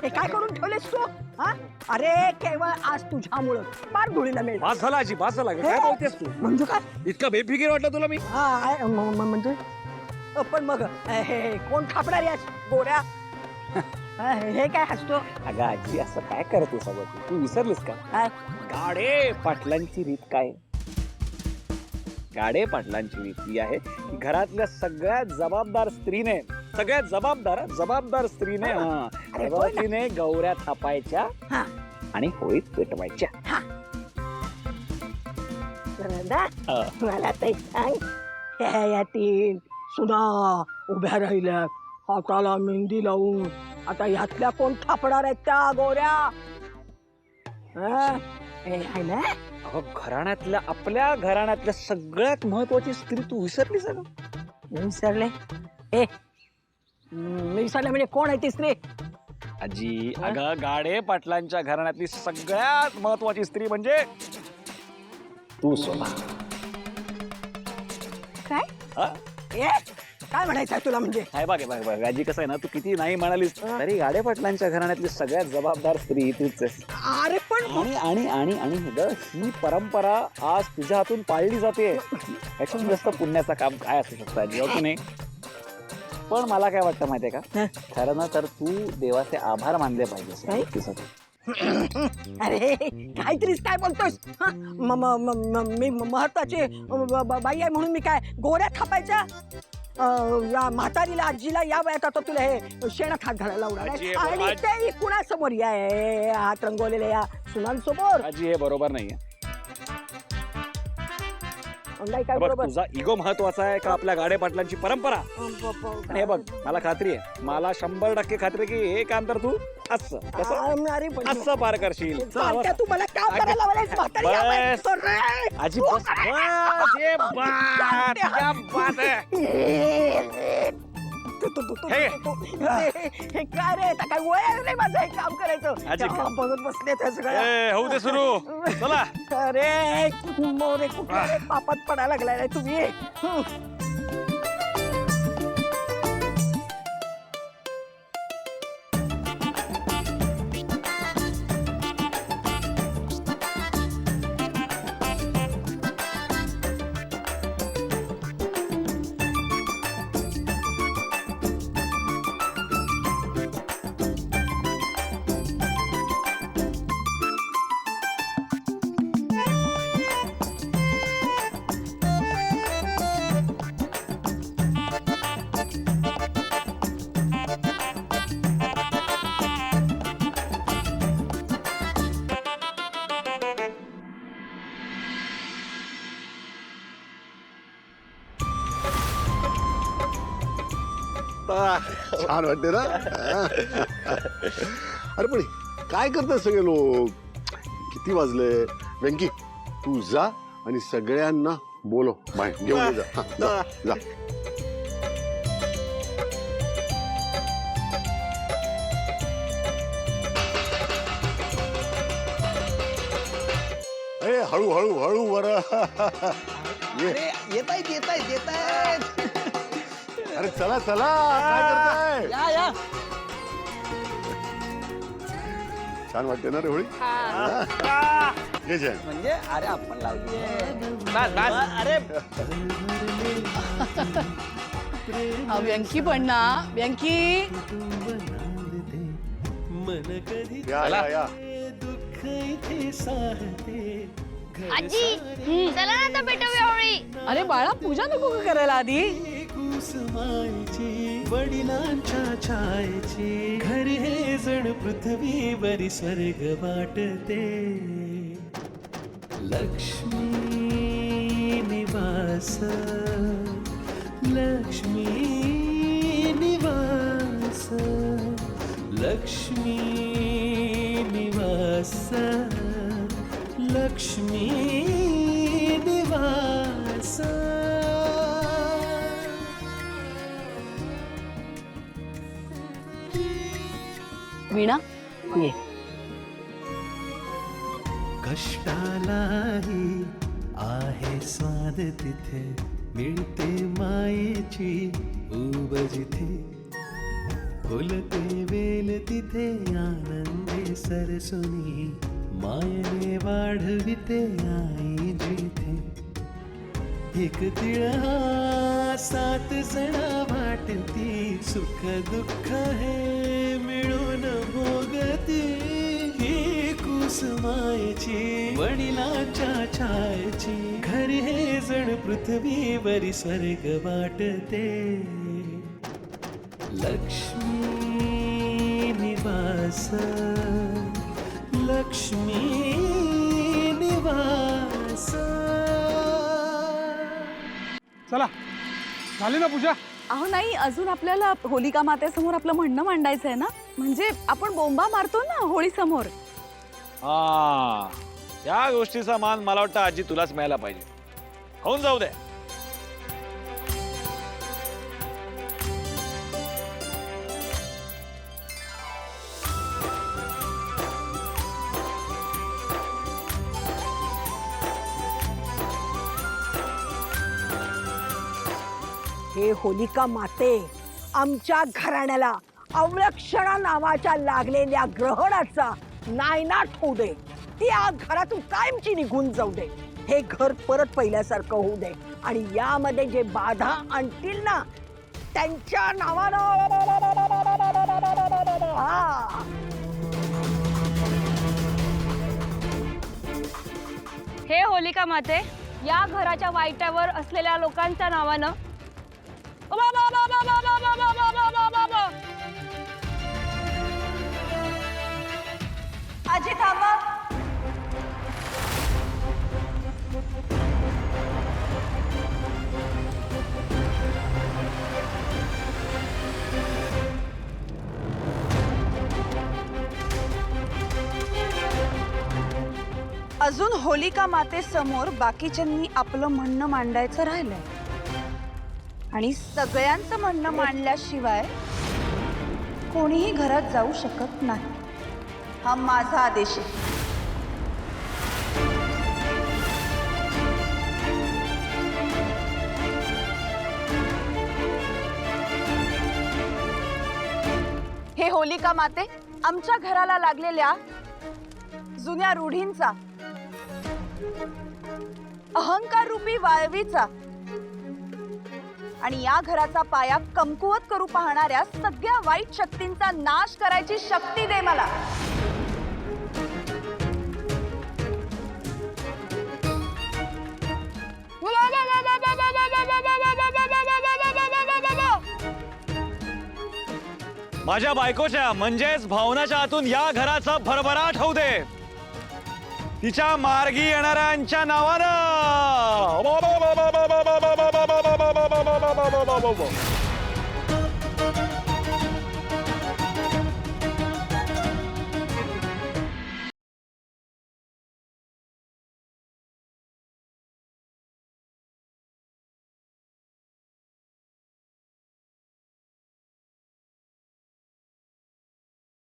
हे काय करून ठेवलेस तू? हा? अरे केवळ आज तुझ्यामुळं फार धुळीला मिळेल. पास झाला आजी, पास झाला. काय बोलतेस तू? म्हणजे काय? इतका बेफिकीर वाटलं तुला मी? म्हणजे पण मग हे कोण थापणार यास गोऱ्या? हे काय हसतो? अगं आजी, असं काय करतो सगळं तू विसरलीस का? काय? गाडे पाटलांची रीत काय? गाडे पाटलांची रीत ही आहे की घरातल्या सगळ्यात जबाबदार स्त्रीने, सगळ्यात जबाबदार स्त्रीने तिने गौऱ्या थापायच्या हा. आणि होळीत पेटवायच्या. मला ते सांग, या तीन सुना उभ्या राहिल्या हाताला मेहंदी लावून, आता ह्यातल्या कोण थापणार आहेत त्या गोऱ्या? आहे ना? अहो, घराण्यातल्या, आपल्या घराण्यातल्या सगळ्यात महत्वाची स्त्री तू विसरलीस का? विसरले? मी विसरले म्हणजे कोण आहे ती स्त्री? आजी, अगं गाडे पाटलांच्या घराण्यातली सगळ्यात महत्वाची स्त्री म्हणजे तू सोना. काय? हा? काय म्हणायचं तुला? म्हणजे हे बघ आजी, कसं आहे ना, तू किती नाही म्हणालीस तरी गाडे पाटलांच्या घराण्यातली सगळ्यात जबाबदार स्त्री तूच आहेस. अरे पण आणि आणि आणि आणि ही परंपरा आज तुझ्या हातून पाळली जाते. याच्यातून जास्त पुण्याचं काम काय असू शकतं आजी, हो की नाही? पण मला काय वाटतं माहितीये का, खरं ना तर तू देवाचे आभार मानले पाहिजे. अरे काहीतरीच काय बोलतोस? मी महत्वाची बाई आहे म्हणून मी काय गोऱ्या थापायच्या? या म्हातारीला, आजीला या वयात आता तुला हे शेणात हात घालायला लावणार आहे? आणि ते कुणासमोर या हात रंगवलेल्या या सुनांसमोर? आजी, हे बरोबर नाहीये. नाही काय बरोबर? तुझा इगो महत्वाचा आहे का आपल्या गाडे पाटलांची परंपरा? आणि हे बघ, मला खात्री आहे, मला 100% खात्री आहे की हे काम तर तू असं असं पार करशील. तू मला काम करायला लावलंयस, म्हातारी या वयात? अरे! आजी बस, ये बात, क्या बात है. हे काय रे, काय वय आहे रे माझं हे काम करायचं? आजी, बघत बसले ते सगळं. होऊ दे सुरू, चला. अरे मोरे, कुठल्या पापात पडायला लागलाय रे तुम्ही? छान वाटते ना? अरे पण काय करतात सगळे लोक? किती वाजले? वेंकी, तू जा आणि सगळ्यांना बोलो, बाहेर घेऊन ये जा. जा जा. अरे हळू हळू हळू वर. येत आहेत. अरे चला चला, काय करताय? या छान वाटते ना रे होळी? घे जय. म्हणजे अरे आपण लावली. अरे व्यंकी पण ना, व्यंकी या या या. आजी चला ना आता पेटवूया होळी. अरे बाळा, पूजा नको का करायला आधी? वडिलांच्या छायेची घर हे जण पृथ्वीवरी स्वर्ग वाटते. लक्ष्मी निवास, लक्ष्मी निवास, लक्ष्मी निवास, लक्ष्मी निवास. वीणा ये. कष्टालाही आहे स्वाद तिथे, मिळते मायेची उब जिथे. फुलते वेल तिथे आनंदे सरसुनी मायने वाढविते आई जिथे एक तिळ हा 7 जणा वाटती सुख दुःख हे मिळून भोगती ही कुसुमायची वडिलांच्या छायची घरी हे जण पृथ्वीवरी स्वर्ग वाटते लक्ष्मी निवास लक्ष्मी निवास चला झाली ना पूजा. अहो नाही, अजून आपल्याला होलिका मातेसमोर आपलं म्हणणं मांडायचं आहे ना. म्हणजे आपण बोंबा मारतो ना होळी समोर. हा, या गोष्टीचा मान मला वाटतं आजी तुलाच मिळायला पाहिजे. होऊन जाऊ दे. हे होलिका माते, आमच्या घराण्याला अवलक्षणा नावाच्या लागलेल्या ग्रहणाचा नायनाट होऊ दे. ती या घरातून कायमची निघून जाऊ दे. हे घर परत पहिल्यासारखं होऊ दे आणि यामध्ये जे बाधा आणतील ना त्यांच्या नावानं हा. हे होलिका माते, या घराच्या वाईटावर असलेल्या लोकांच्या नावानं आजी थांबा. अजून होलिका मातेसमोर बाकीच्यांनी आपलं म्हणणं मांडायचं राहिलंय आणि सगळ्यांचं म्हणणं मांडल्याशिवाय कोणीही घरात जाऊ शकत नाही. हा माझा आदेश आहे. हे होलिका माते, आमच्या घराला लागलेल्या जुन्या रूढींचा, अहंकार रूपी वाळवीचा आणि या घराचा पाया कमकुवत करू पाहणाऱ्या सगळ्या वाईट शक्तींचा नाश करायची शक्ती दे मला. माझ्या बायकोच्या म्हणजेच भावनाच्या आतून या घराचा भरभराट होऊ दे. तिच्या मार्गी येणाऱ्यांच्या नावानं